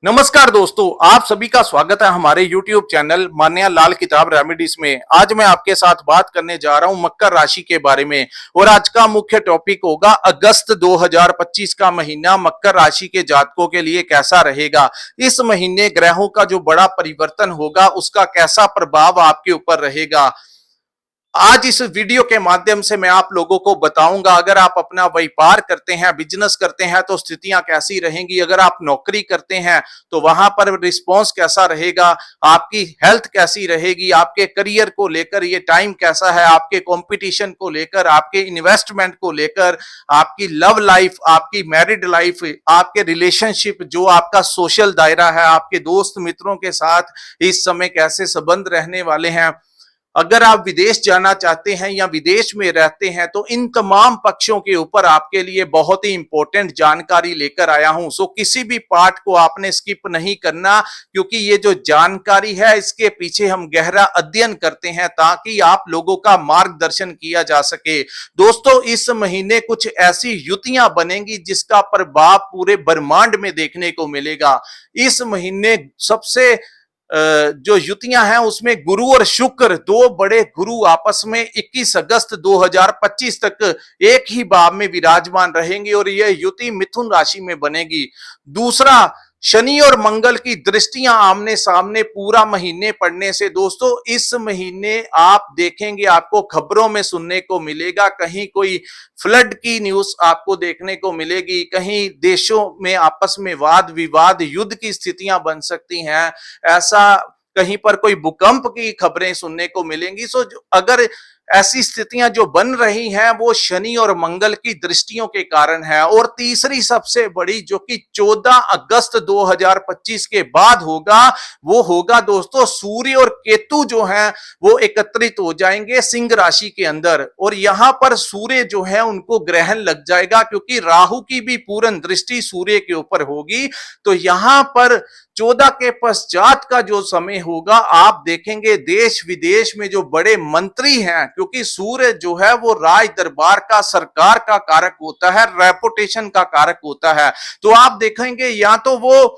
नमस्कार दोस्तों, आप सभी का स्वागत है हमारे YouTube चैनल मान्या लाल किताब रेमेडीज में। आज मैं आपके साथ बात करने जा रहा हूं मकर राशि के बारे में और आज का मुख्य टॉपिक होगा अगस्त 2025 का महीना मकर राशि के जातकों के लिए कैसा रहेगा। इस महीने ग्रहों का जो बड़ा परिवर्तन होगा उसका कैसा प्रभाव आपके ऊपर रहेगा। आज इस वीडियो के माध्यम से मैं आप लोगों को बताऊंगा, अगर आप अपना व्यापार करते हैं, बिजनेस करते हैं तो स्थितियां कैसी रहेंगी, अगर आप नौकरी करते हैं तो वहां पर रिस्पॉन्स कैसा रहेगा, आपकी हेल्थ कैसी रहेगी, आपके करियर को लेकर ये टाइम कैसा है, आपके कंपटीशन को लेकर, आपके इन्वेस्टमेंट को लेकर, आपकी लव लाइफ, आपकी मैरिड लाइफ, आपके रिलेशनशिप, जो आपका सोशल दायरा है, आपके दोस्त मित्रों के साथ इस समय कैसे संबंध रहने वाले हैं। अगर आप विदेश जाना चाहते हैं या विदेश में रहते हैं तो इन तमाम पक्षों के ऊपर आपके लिए बहुत ही इंपॉर्टेंट जानकारी लेकर आया हूं। सो किसी भी पार्ट को आपने स्किप नहीं करना, क्योंकि ये जो जानकारी है इसके पीछे हम गहरा अध्ययन करते हैं ताकि आप लोगों का मार्गदर्शन किया जा सके। दोस्तों, इस महीने कुछ ऐसी युतियां बनेंगी जिसका प्रभाव पूरे ब्रह्मांड में देखने को मिलेगा। इस महीने सबसे जो युतियां हैं उसमें गुरु और शुक्र, दो बड़े गुरु आपस में 21 अगस्त 2025 तक एक ही भाव में विराजमान रहेंगे और यह युति मिथुन राशि में बनेगी। दूसरा, शनि और मंगल की दृष्टियां आमने सामने पूरा महीने पड़ने से दोस्तों इस महीने आप देखेंगे, आपको खबरों में सुनने को मिलेगा, कहीं कोई फ्लड की न्यूज आपको देखने को मिलेगी, कहीं देशों में आपस में वाद विवाद, युद्ध की स्थितियां बन सकती हैं, ऐसा कहीं पर कोई भूकंप की खबरें सुनने को मिलेंगी। सो अगर ऐसी स्थितियां जो बन रही हैं वो शनि और मंगल की दृष्टियों के कारण है। और तीसरी सबसे बड़ी, जो कि 14 अगस्त 2025 के बाद होगा, वो होगा दोस्तों सूर्य और केतु जो हैं वो एकत्रित हो जाएंगे सिंह राशि के अंदर और यहां पर सूर्य जो है उनको ग्रहण लग जाएगा, क्योंकि राहु की भी पूर्ण दृष्टि सूर्य के ऊपर होगी। तो यहां पर 14 के पश्चात का जो समय होगा, आप देखेंगे देश विदेश में जो बड़े मंत्री हैं, क्योंकि सूर्य जो है वो राज दरबार का, सरकार का कारक होता है, रेपुटेशन का कारक होता है, तो आप देखेंगे या तो वो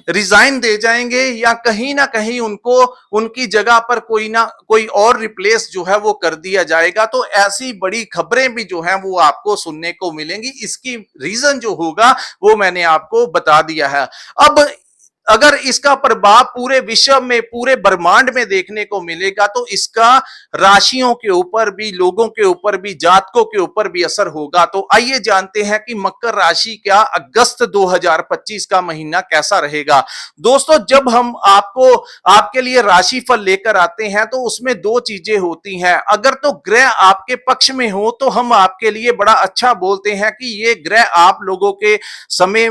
रिजाइन दे जाएंगे या कहीं ना कहीं उनको उनकी जगह पर कोई ना कोई और रिप्लेस जो है वो कर दिया जाएगा। तो ऐसी बड़ी खबरें भी जो हैं वो आपको सुनने को मिलेंगी। इसकी रीजन जो होगा वो मैंने आपको बता दिया है। अब अगर इसका प्रभाव पूरे विश्व में, पूरे ब्रह्मांड में देखने को मिलेगा तो इसका राशियों के ऊपर भी, लोगों के ऊपर भी, जातकों के ऊपर भी असर होगा। तो आइए जानते हैं कि मकर राशि का अगस्त 2025 का महीना कैसा रहेगा। दोस्तों, जब हम आपको आपके लिए राशिफल लेकर आते हैं तो उसमें दो चीजें होती हैं। अगर तो ग्रह आपके पक्ष में हो तो हम आपके लिए बड़ा अच्छा बोलते हैं कि ये ग्रह आप लोगों के समय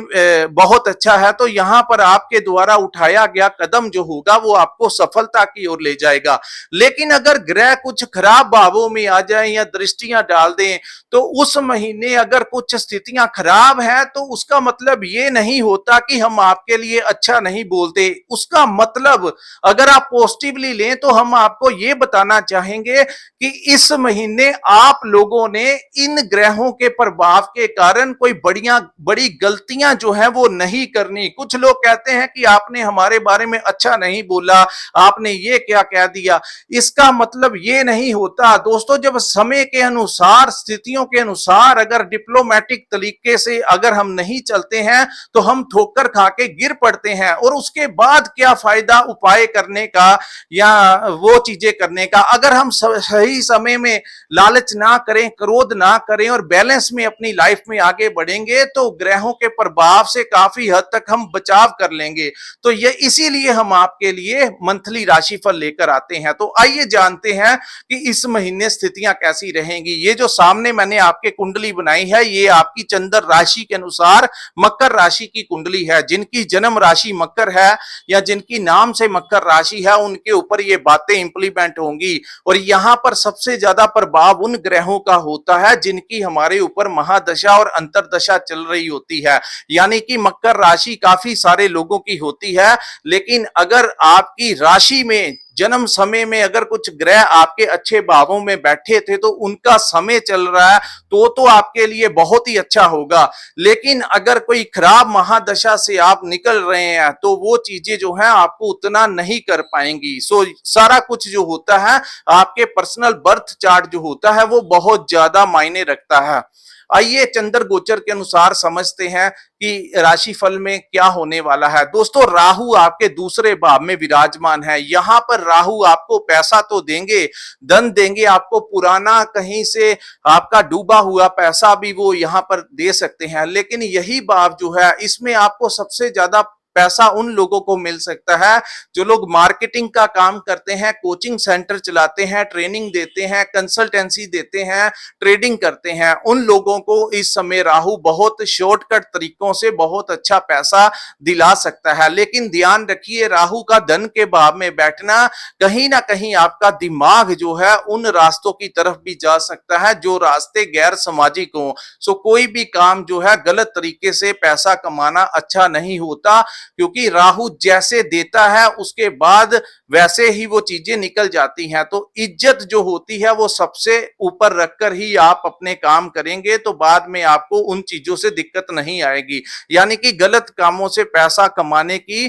बहुत अच्छा है, तो यहां पर आपके द्वारा उठाया गया कदम जो होगा वो आपको सफलता की ओर ले जाएगा। लेकिन अगर ग्रह कुछ खराब भावों में आ जाए या दृष्टियां डाल दें तो उस महीने अगर कुछ स्थितियां खराब हैं तो उसका मतलब ये नहीं होता कि हम आपके लिए अच्छा नहीं बोलते। उसका मतलब अगर आप पॉजिटिवली लें तो हम आपको ये बताना चाहेंगे कि इस महीने आप लोगों ने इन ग्रहों के प्रभाव के कारण कोई बड़ी गलतियां जो है वो नहीं करनी। कुछ लोग कहते हैं कि आपने हमारे बारे में अच्छा नहीं बोला, आपने ये क्या कह दिया। इसका मतलब ये नहीं होता दोस्तों। जब समय के अनुसार, स्थितियों के अनुसार अगर डिप्लोमेटिक तरीके से अगर हम नहीं चलते हैं तो हम ठोकर खा के गिर पड़ते हैं और उसके बाद क्या फायदा उपाय करने का या वो चीजें करने का। अगर हम सही समय में लालच ना करें, क्रोध ना करें और बैलेंस में अपनी लाइफ में आगे बढ़ेंगे तो ग्रहों के प्रभाव से काफी हद तक हम बचाव कर लेंगे। तो ये इसीलिए हम आपके लिए मंथली राशिफल लेकर आते हैं। तो आइए जानते हैं कि इस महीने स्थितियां कैसी रहेंगी। ये जो सामने मैंने आपके कुंडली बनाई है ये आपकी चंद्र राशि के अनुसार मकर राशि की कुंडली है। जिनकी जन्म राशि मकर है या जिनकी नाम से मकर राशि है उनके ऊपर ये बातें इंप्लीमेंट होंगी। और यहां पर सबसे ज्यादा प्रभाव उन ग्रहों का होता है जिनकी हमारे ऊपर महादशा और अंतरदशा चल रही होती है। यानी कि मकर राशि काफी सारे लोगों की होती है, लेकिन अगर आपकी राशि में जन्म समय में अगर कुछ ग्रह आपके अच्छे भावों में बैठे थे तो उनका समय चल रहा है तो आपके लिए बहुत ही अच्छा होगा। लेकिन अगर कोई खराब महादशा से आप निकल रहे हैं तो वो चीजें जो है आपको उतना नहीं कर पाएंगी। सो सारा कुछ जो होता है आपके पर्सनल बर्थ चार्ट जो होता है वो बहुत ज्यादा मायने रखता है। आइए चंद्र गोचर के अनुसार समझते हैं कि राशिफल में क्या होने वाला है। दोस्तों, राहु आपके दूसरे भाव में विराजमान है। यहां पर राहु आपको पैसा तो देंगे, धन देंगे, आपको पुराना कहीं से आपका डूबा हुआ पैसा भी वो यहां पर दे सकते हैं। लेकिन यही भाव जो है इसमें आपको सबसे ज्यादा पैसा उन लोगों को मिल सकता है जो लोग मार्केटिंग का काम करते हैं, कोचिंग सेंटर चलाते हैं, ट्रेनिंग देते हैं, कंसल्टेंसी देते हैं, ट्रेडिंग करते हैं। उन लोगों को इस समय राहु बहुत शॉर्टकट तरीकों से बहुत अच्छा पैसा दिला सकता है। लेकिन ध्यान रखिए, राहु का धन के भाव में बैठना कहीं ना कहीं आपका दिमाग जो है उन रास्तों की तरफ भी जा सकता है जो रास्ते गैर सामाजिक हों। सो कोई भी काम जो है गलत तरीके से पैसा कमाना अच्छा नहीं होता, क्योंकि राहु जैसे देता है उसके बाद वैसे ही वो चीजें निकल जाती हैं। तो इज्जत जो होती है वो सबसे ऊपर रखकर ही आप अपने काम करेंगे तो बाद में आपको उन चीजों से दिक्कत नहीं आएगी। यानी कि गलत कामों से पैसा कमाने की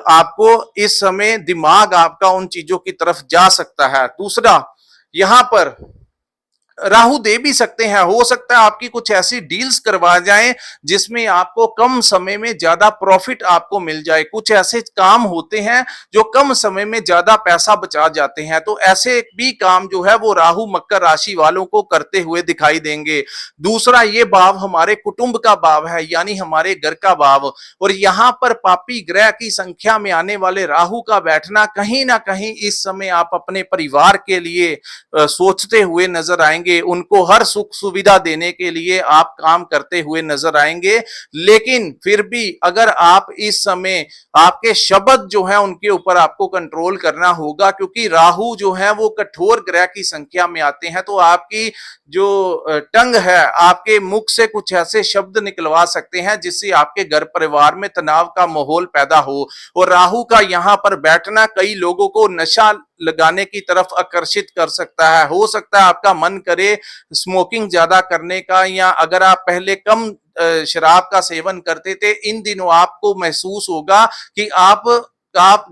आपको इस समय दिमाग आपका उन चीजों की तरफ जा सकता है। दूसरा, यहां पर राहु दे भी सकते हैं, हो सकता है आपकी कुछ ऐसी डील्स करवा जाएं जिसमें आपको कम समय में ज्यादा प्रॉफिट आपको मिल जाए। कुछ ऐसे काम होते हैं जो कम समय में ज्यादा पैसा बचा जाते हैं, तो ऐसे भी काम जो है वो राहु मकर राशि वालों को करते हुए दिखाई देंगे। दूसरा, ये भाव हमारे कुटुंब का भाव है, यानी हमारे घर का भाव, और यहां पर पापी ग्रह की संख्या में आने वाले राहु का बैठना कहीं ना कहीं इस समय आप अपने परिवार के लिए सोचते हुए नजर आएंगे, उनको हर सुख सुविधा देने के लिए आप काम करते हुए नजर आएंगे। लेकिन फिर भी अगर आप इस समय आपके शब्द जो है उनके ऊपर आपको कंट्रोल करना होगा, क्योंकि राहु जो है वो कठोर ग्रह की संख्या में आते हैं, तो आपकी जो टंग है, आपके मुख से कुछ ऐसे शब्द निकलवा सकते हैं जिससे आपके घर परिवार में तनाव का माहौल पैदा हो। और राहु का यहां पर बैठना कई लोगों को नशा लगाने की तरफ आकर्षित कर सकता है। हो सकता है आपका मन करे स्मोकिंग ज्यादा करने का, या अगर आप पहले कम शराब का सेवन करते थे, इन दिनों आपको महसूस होगा कि आप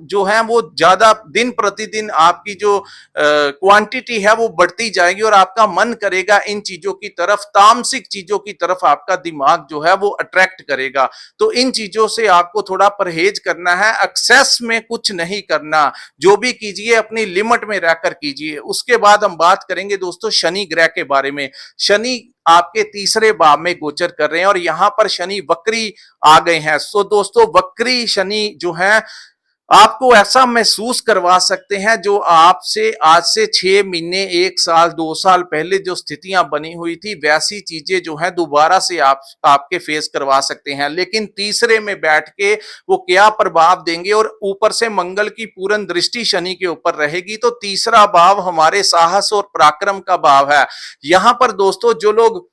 जो है वो ज्यादा दिन प्रतिदिन आपकी जो क्वांटिटी है वो बढ़ती जाएगी और आपका मन करेगा इन चीजों की तरफ, तामसिक चीजों की तरफ आपका दिमाग जो है वो अट्रैक्ट करेगा। तो इन चीजों से आपको थोड़ा परहेज करना है, एक्सेस में कुछ नहीं करना, जो भी कीजिए अपनी लिमिट में रहकर कीजिए। उसके बाद हम बात करेंगे दोस्तों शनि ग्रह के बारे में। शनि आपके तीसरे भाव में गोचर कर रहे हैं और यहां पर शनि वक्री आ गए हैं। सो दोस्तों, वक्री शनि जो है आपको ऐसा महसूस करवा सकते हैं जो आपसे आज से 6 महीने, 1 साल, 2 साल पहले जो स्थितियां बनी हुई थी वैसी चीजें जो है दोबारा से आपके फेस करवा सकते हैं। लेकिन तीसरे में बैठ के वो क्या प्रभाव देंगे, और ऊपर से मंगल की पूर्ण दृष्टि शनि के ऊपर रहेगी, तो तीसरा भाव हमारे साहस और पराक्रम का भाव है। यहां पर दोस्तों, जो लोग,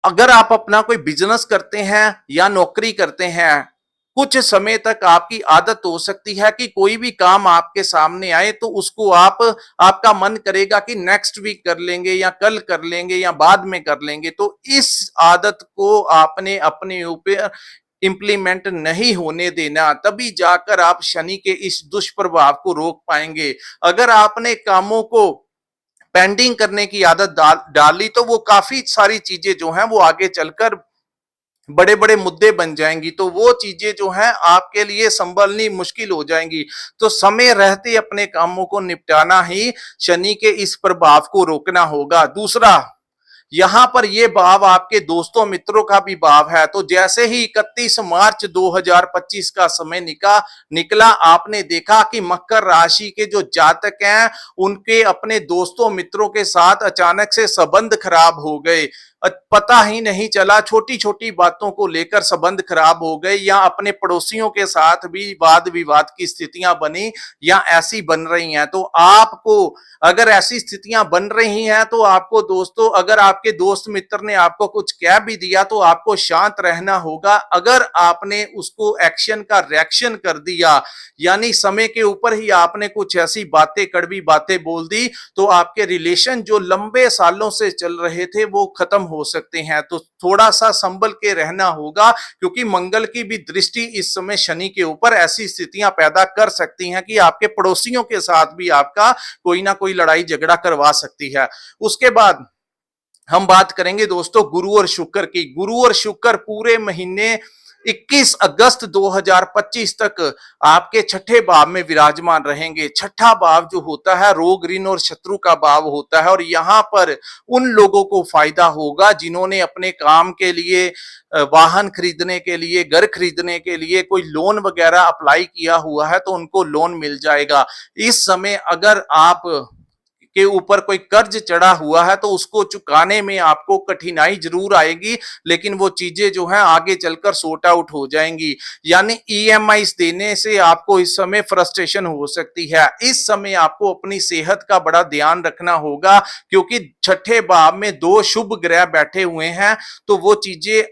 अगर आप अपना कोई बिजनेस करते हैं या नौकरी करते हैं, कुछ समय तक आपकी आदत हो सकती है कि कोई भी काम आपके सामने आए तो उसको आपका मन करेगा कि नेक्स्ट वीक कर लेंगे या कल कर लेंगे या बाद में कर लेंगे। तो इस आदत को आपने अपने ऊपर इंप्लीमेंट नहीं होने देना, तभी जाकर आप शनि के इस दुष्प्रभाव को रोक पाएंगे। अगर आपने कामों को पेंडिंग करने की आदत डाली तो वो काफी सारी चीजें जो हैं वो आगे चलकर बड़े बड़े मुद्दे बन जाएंगी, तो वो चीजें जो हैं आपके लिए संभलनी मुश्किल हो जाएंगी। तो समय रहते अपने कामों को निपटाना ही शनि के इस प्रभाव को रोकना होगा। दूसरा, यहां पर यह भाव आपके दोस्तों मित्रों का भी भाव है। तो जैसे ही 31 मार्च 2025 का समय निकला, आपने देखा कि मकर राशि के जो जातक हैं उनके अपने दोस्तों मित्रों के साथ अचानक से संबंध खराब हो गए। पता ही नहीं चला, छोटी छोटी बातों को लेकर संबंध खराब हो गए, या अपने पड़ोसियों के साथ भी वाद विवाद की स्थितियां बनी या ऐसी बन रही हैं। तो आपको अगर ऐसी स्थितियां बन रही हैं तो आपको दोस्तों, अगर आपके दोस्त मित्र ने आपको कुछ कह भी दिया तो आपको शांत रहना होगा। अगर आपने उसको एक्शन का रिएक्शन कर दिया, यानी समय के ऊपर ही आपने कुछ ऐसी बातें, कड़वी बातें बोल दी, तो आपके रिलेशन जो लंबे सालों से चल रहे थे वो खत्म हो सकते हैं। तो थोड़ा सा संभल के रहना होगा, क्योंकि मंगल की भी दृष्टि इस समय शनि के ऊपर ऐसी स्थितियां पैदा कर सकती हैं कि आपके पड़ोसियों के साथ भी आपका कोई ना कोई लड़ाई झगड़ा करवा सकती है। उसके बाद हम बात करेंगे दोस्तों गुरु और शुक्र की। गुरु और शुक्र पूरे महीने 21 अगस्त 2025 तक आपके छठे भाव में विराजमान रहेंगे। छठा भाव जो होता है रोग, ऋण और शत्रु का भाव होता है, और यहां पर उन लोगों को फायदा होगा जिन्होंने अपने काम के लिए, वाहन खरीदने के लिए, घर खरीदने के लिए कोई लोन वगैरह अप्लाई किया हुआ है तो उनको लोन मिल जाएगा। इस समय अगर आप के ऊपर कोई कर्ज चढ़ा हुआ है तो उसको चुकाने में आपको कठिनाई जरूर आएगी, लेकिन वो चीजें जो है आगे चलकर सॉर्ट आउट हो जाएंगी। यानी ईएमआई देने से आपको इस समय फ्रस्ट्रेशन हो सकती है। इस समय आपको अपनी सेहत का बड़ा ध्यान रखना होगा, क्योंकि छठे भाव में दो शुभ ग्रह बैठे हुए हैं। तो वो चीजें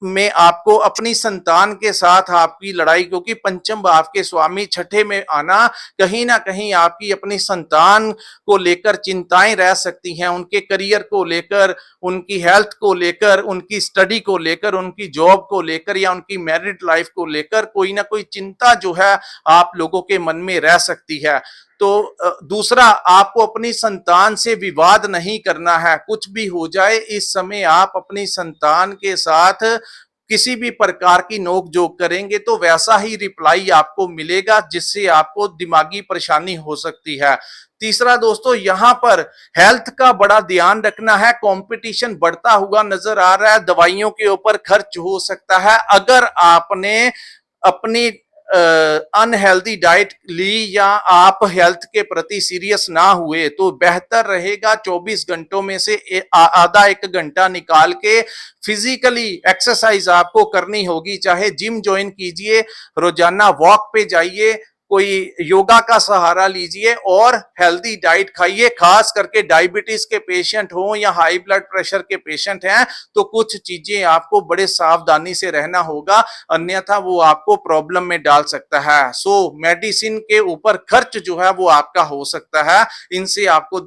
में आपको अपनी संतान के साथ आपकी लड़ाई, क्योंकि पंचम भाव के स्वामी छठे में आना कहीं ना कहीं आपकी अपनी संतान को लेकर चिंताएं रह सकती हैं, उनके करियर को लेकर, उनकी हेल्थ को लेकर, उनकी स्टडी को लेकर, उनकी जॉब को लेकर, या उनकी मैरिड लाइफ को लेकर कोई ना कोई चिंता जो है आप लोगों के मन में रह सकती है। तो दूसरा, आपको अपनी संतान से विवाद नहीं करना है। कुछ भी हो जाए इस समय आप अपनी संतान के साथ किसी भी प्रकार की नोक-झोंक करेंगे तो वैसा ही रिप्लाई आपको मिलेगा, जिससे आपको दिमागी परेशानी हो सकती है। तीसरा दोस्तों, यहां पर हेल्थ का बड़ा ध्यान रखना है। कंपटीशन बढ़ता हुआ नजर आ रहा है, दवाइयों के ऊपर खर्च हो सकता है। अगर आपने अपनी अनहेल्दी डाइट ली या आप हेल्थ के प्रति सीरियस ना हुए तो बेहतर रहेगा 24 घंटों में से आधा एक घंटा निकाल के फिजिकली एक्सरसाइज आपको करनी होगी। चाहे जिम ज्वाइन कीजिए, रोजाना वॉक पे जाइए, कोई योगा का सहारा लीजिए और हेल्दी डाइट खाइए। खास करके डायबिटीज के पेशेंट हो या हाई ब्लड प्रेशर के पेशेंट हैं तो कुछ चीजें आपको बड़े सावधानी से रहना होगा, अन्यथा वो आपको प्रॉब्लम में डाल सकता है। सो मेडिसिन के ऊपर खर्च जो है वो आपका हो सकता है, इनसे आपको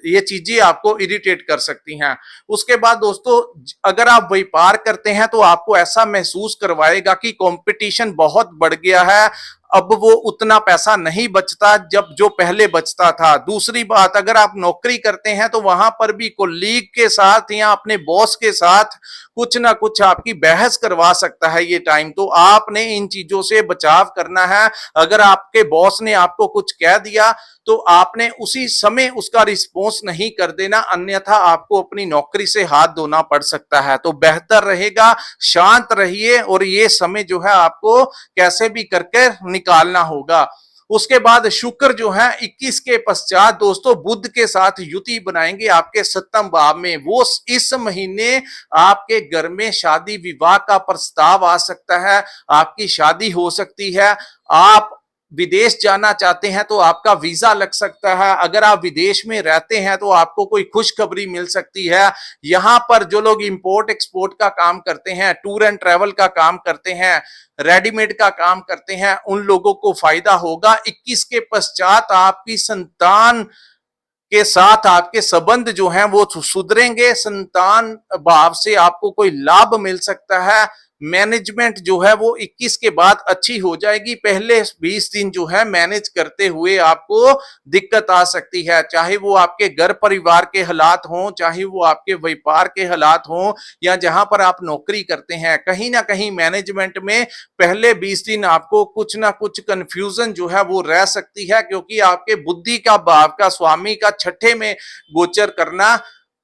ये चीजें आपको इरिटेट कर सकती हैं। उसके बाद दोस्तों, अगर आप व्यापार करते हैं तो आपको ऐसा महसूस करवाएगा कि कंपटीशन बहुत बढ़ गया है, अब वो उतना पैसा नहीं बचता जब जो पहले बचता था। दूसरी बात, अगर आप नौकरी करते हैं तो वहां पर भी कोलीग के साथ या अपने बॉस के साथ कुछ ना कुछ आपकी बहस करवा सकता है ये टाइम, तो आपने इन चीजों से बचाव करना है। अगर आपके बॉस ने आपको कुछ कह दिया तो आपने उसी समय उसका रिस्पॉन्स नहीं कर देना, अन्यथा आपको अपनी नौकरी से हाथ धोना पड़ सकता है। तो बेहतर रहेगा शांत रहिए और ये समय जो है आपको कैसे भी करके निकालना होगा। उसके बाद शुक्र जो है 21 के पश्चात दोस्तों बुध के साथ युति बनाएंगे आपके सप्तम भाव में। वो इस महीने आपके घर में शादी विवाह का प्रस्ताव आ सकता है, आपकी शादी हो सकती है। आप विदेश जाना चाहते हैं तो आपका वीजा लग सकता है। अगर आप विदेश में रहते हैं तो आपको कोई खुशखबरी मिल सकती है। यहां पर जो लोग इंपोर्ट एक्सपोर्ट का काम करते हैं, टूर एंड ट्रैवल का काम करते हैं, रेडीमेड का काम करते हैं, उन लोगों को फायदा होगा। 21 के पश्चात आपकी संतान के साथ आपके संबंध जो हैं वो सुधरेंगे। संतान भाव से आपको कोई लाभ मिल सकता है। मैनेजमेंट जो है वो 21 के बाद अच्छी हो जाएगी। पहले 20 दिन जो है मैनेज करते हुए आपको दिक्कत आ सकती है, चाहे वो आपके घर परिवार के हालात हों, चाहे वो आपके व्यापार के हालात हों, या जहां पर आप नौकरी करते हैं। कहीं ना कहीं मैनेजमेंट में पहले 20 दिन आपको कुछ ना कुछ कंफ्यूजन जो है वो रह सकती है, क्योंकि आपके बुद्धि का भाव का स्वामी का छठे में गोचर करना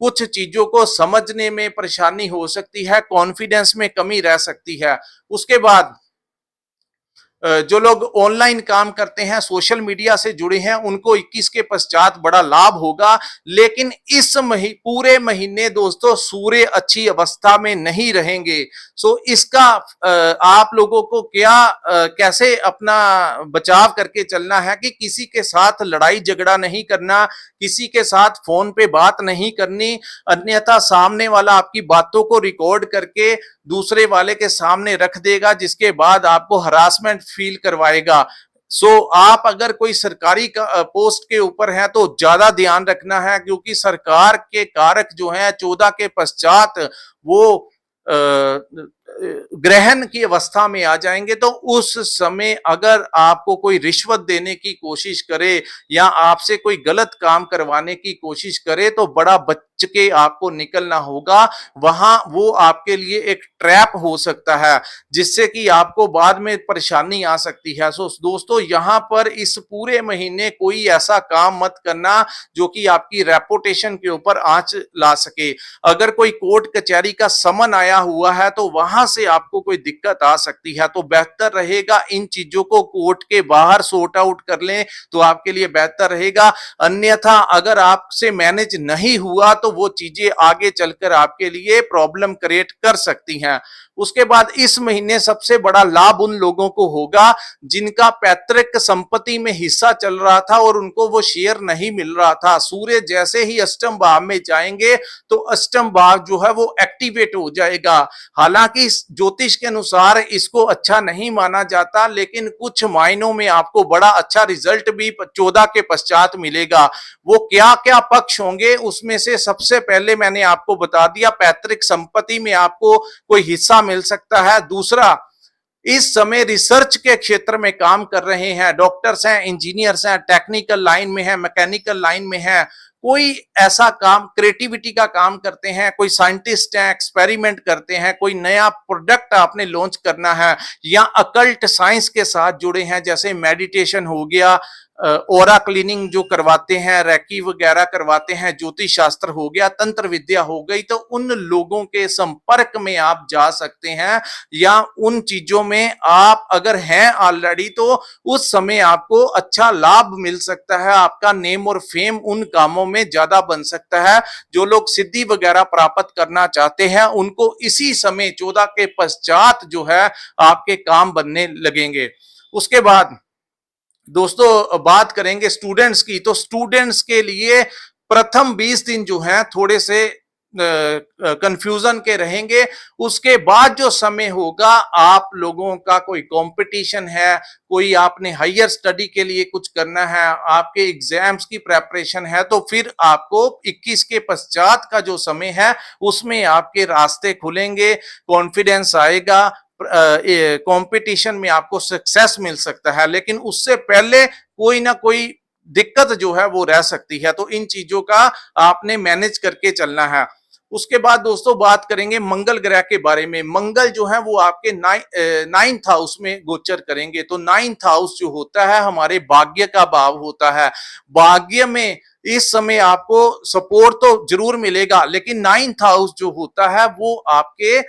कुछ चीजों को समझने में परेशानी हो सकती है, कॉन्फिडेंस में कमी रह सकती है। उसके बाद जो लोग ऑनलाइन काम करते हैं, सोशल मीडिया से जुड़े हैं, उनको 21 के पश्चात बड़ा लाभ होगा। लेकिन इस पूरे महीने दोस्तों सूर्य अच्छी अवस्था में नहीं रहेंगे। सो इसका आप लोगों को क्या कैसे अपना बचाव करके चलना है कि किसी के साथ लड़ाई झगड़ा नहीं करना, किसी के साथ फोन पे बात नहीं करनी, अन्यथा सामने वाला आपकी बातों को रिकॉर्ड करके दूसरे वाले के सामने रख देगा, जिसके बाद आपको हरासमेंट फील करवाएगा। आप अगर कोई सरकारी पोस्ट के ऊपर है तो ज्यादा ध्यान रखना है, क्योंकि सरकार के कारक जो है 14 के पश्चात वो ग्रहण की अवस्था में आ जाएंगे। तो उस समय अगर आपको कोई रिश्वत देने की कोशिश करे या आपसे कोई गलत काम करवाने की कोशिश करे तो बड़ा बच के आपको निकलना होगा। वहां वो आपके लिए एक ट्रैप हो सकता है, जिससे कि आपको बाद में परेशानी आ सकती है। दोस्तों यहां पर इस पूरे महीने कोई ऐसा काम मत करना जो कि आपकी रेपुटेशन के ऊपर आंच ला सके। अगर कोई कोर्ट कचहरी का समन आया हुआ है तो वहां से आपको कोई दिक्कत आ सकती है, तो बेहतर रहेगा इन चीजों को कोर्ट के बाहर सॉर्ट आउट कर लें तो आपके लिए बेहतर रहेगा। अन्यथा अगर आपसे मैनेज नहीं हुआ तो वो चीजें आगे चलकर आपके लिए प्रॉब्लम क्रिएट कर सकती हैं। उसके बाद इस महीने सबसे बड़ा लाभ उन लोगों को होगा जिनका पैतृक संपत्ति में हिस्सा चल रहा था और उनको वो शेयर नहीं मिल रहा था। सूर्य जैसे ही अष्टम भाव में जाएंगे तो अष्टम भाव जो है वो एक्टिवेट हो जाएगा। हालांकि ज्योतिष के अनुसार इसको अच्छा नहीं माना जाता, लेकिन कुछ मायनों में आपको बड़ा अच्छा रिजल्ट भी 14 के पश्चात मिलेगा। वो क्या क्या पक्ष होंगे उसमें से सबसे पहले मैंने आपको बता दिया, पैतृक संपत्ति में आपको कोई हिस्सा मिल सकता है। दूसरा, इस समय रिसर्च के क्षेत्र में काम कर रहे हैं, डॉक्टर्स हैं, इंजीनियर्स हैं, टेक्निकल लाइन में हैं, मैकेनिकल लाइन में हैं, कोई ऐसा काम क्रिएटिविटी का काम करते हैं, कोई साइंटिस्ट हैं, एक्सपेरिमेंट करते हैं, कोई नया प्रोडक्ट आपने लॉन्च करना है, या अकल्ट साइंस के साथ जुड़े हैं, जैसे मेडिटेशन हो गया, ओरा क्लीनिंग जो करवाते हैं, रैकी वगैरह करवाते हैं, ज्योतिष शास्त्र हो गया, तंत्र विद्या हो गई, तो उन लोगों के संपर्क में आप जा सकते हैं। या उन चीजों में आप अगर हैं ऑलरेडी तो उस समय आपको अच्छा लाभ मिल सकता है, आपका नेम और फेम उन कामों में ज्यादा बन सकता है। जो लोग सिद्धि वगैरह प्राप्त करना चाहते हैं उनको इसी समय 14 के पश्चात जो है आपके काम बनने लगेंगे। उसके बाद दोस्तों बात करेंगे स्टूडेंट्स की, तो स्टूडेंट्स के लिए प्रथम 20 दिन जो हैं थोड़े से कंफ्यूजन के रहेंगे। उसके बाद जो समय होगा, आप लोगों का कोई कंपटीशन है, कोई आपने हायर स्टडी के लिए कुछ करना है, आपके एग्जाम्स की प्रेपरेशन है, तो फिर आपको 21 के पश्चात का जो समय है उसमें आपके रास्ते खुलेंगे, कॉन्फिडेंस आएगा, कंपटीशन में आपको सक्सेस मिल सकता है। लेकिन उससे पहले कोई ना कोई दिक्कत जो है वो रह सकती है, तो इन चीजों का आपने मैनेज करके चलना है। उसके बाद दोस्तों बात करेंगे मंगल ग्रह के बारे में। मंगल जो है वो आपके 9th हाउस में गोचर करेंगे। तो 9th हाउस जो होता है हमारे भाग्य का भाव होता है। भाग्य में इस समय आपको सपोर्ट तो जरूर मिलेगा, लेकिन 9th हाउस जो होता है वो आपके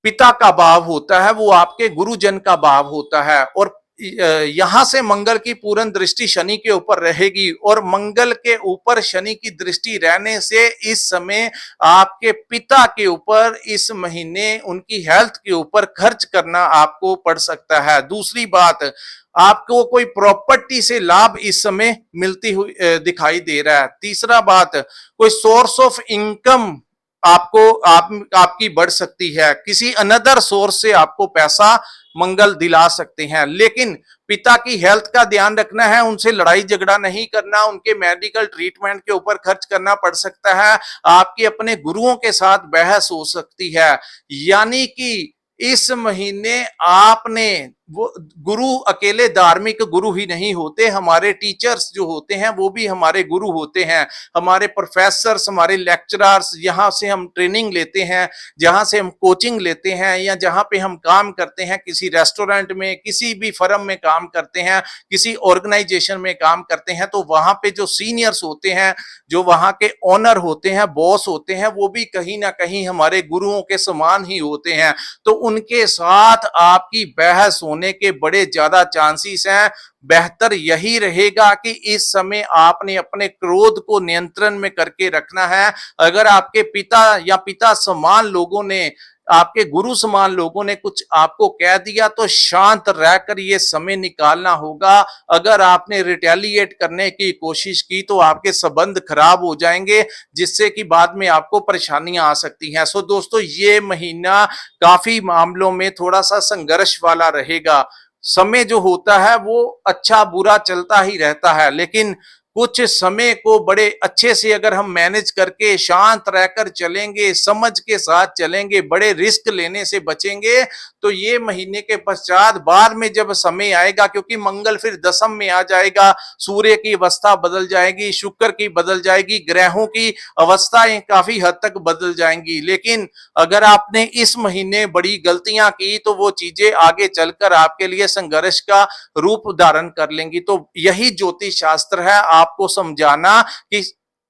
पिता का भाव होता है, वो आपके गुरुजन का भाव होता है। और यहां से मंगल की पूर्ण दृष्टि शनि के ऊपर रहेगी, और मंगल के ऊपर शनि की दृष्टि रहने से इस समय आपके पिता के ऊपर इस महीने उनकी हेल्थ के ऊपर खर्च करना आपको पड़ सकता है। दूसरी बात, आपको कोई प्रॉपर्टी से लाभ इस समय मिलती हुई दिखाई दे रहा है। तीसरा बात, कोई सोर्स ऑफ इनकम आपकी बढ़ सकती है, किसी अनदर सोर्स से आपको पैसा मंगल दिला सकते हैं। लेकिन पिता की हेल्थ का ध्यान रखना है, उनसे लड़ाई झगड़ा नहीं करना, उनके मेडिकल ट्रीटमेंट के ऊपर खर्च करना पड़ सकता है, आपके अपने गुरुओं के साथ बहस हो सकती है। यानी कि इस महीने आपने वो गुरु अकेले धार्मिक गुरु ही नहीं होते, हमारे टीचर्स जो होते हैं वो भी हमारे गुरु होते हैं। हमारे प्रोफेसर्स, हमारे लेक्चरर्स, यहाँ से हम ट्रेनिंग लेते हैं, जहाँ से हम कोचिंग लेते हैं, या जहाँ पे हम काम करते हैं, किसी रेस्टोरेंट में, किसी भी फर्म में काम करते हैं, किसी ऑर्गेनाइजेशन में काम करते हैं, तो वहां पे जो सीनियर्स होते हैं, जो वहां के ओनर होते हैं, बॉस होते हैं, वो भी कहीं ना कहीं हमारे गुरुओं के समान ही होते हैं। तो उनके साथ आपकी बहस होने होने के बड़े ज्यादा चांसेस हैं। बेहतर यही रहेगा कि इस समय आपने अपने क्रोध को नियंत्रण में करके रखना है। अगर आपके पिता या पिता समान लोगों ने, आपके गुरु समान लोगों ने कुछ आपको कह दिया तो शांत रहकर ये समय निकालना होगा। अगर आपने रिटेलिएट करने की कोशिश की तो आपके संबंध खराब हो जाएंगे, जिससे कि बाद में आपको परेशानियां आ सकती हैं। सो दोस्तों, ये महीना काफी मामलों में थोड़ा सा संघर्ष वाला रहेगा। समय जो होता है वो अच्छा बुरा चलता ही रहता है, लेकिन कुछ समय को बड़े अच्छे से अगर हम मैनेज करके शांत रहकर चलेंगे, समझ के साथ चलेंगे, बड़े रिस्क लेने से बचेंगे, तो ये महीने के पश्चात बाद में जब समय आएगा, क्योंकि मंगल फिर दशम में आ जाएगा, सूर्य की अवस्था बदल जाएगी, शुक्र की बदल जाएगी, ग्रहों की अवस्थाएं काफी हद तक बदल जाएंगी। लेकिन अगर आपने इस महीने बड़ी गलतियां की तो वो चीजें आगे चलकर आपके लिए संघर्ष का रूप धारण कर लेंगी। तो यही ज्योतिष शास्त्र है, आपको समझाना कि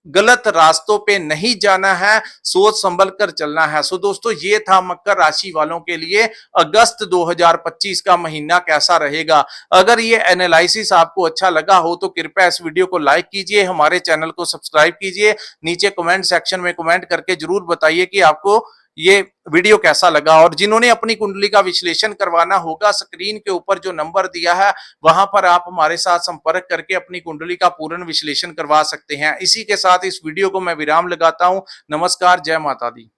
गलत रास्तों पे नहीं जाना है, सोच संभल कर चलना है। सो दोस्तों, ये था मकर राशि वालों के लिए अगस्त 2025 का महीना कैसा रहेगा। अगर ये एनालिसिस आपको अच्छा लगा हो तो कृपया इस वीडियो को लाइक कीजिए, हमारे चैनल को सब्सक्राइब कीजिए, नीचे कमेंट सेक्शन में कमेंट करके जरूर बताइए कि आपको ये वीडियो कैसा लगा। और जिन्होंने अपनी कुंडली का विश्लेषण करवाना होगा, स्क्रीन के ऊपर जो नंबर दिया है वहां पर आप हमारे साथ संपर्क करके अपनी कुंडली का पूर्ण विश्लेषण करवा सकते हैं। इसी के साथ इस वीडियो को मैं विराम लगाता हूं। नमस्कार, जय माता दी।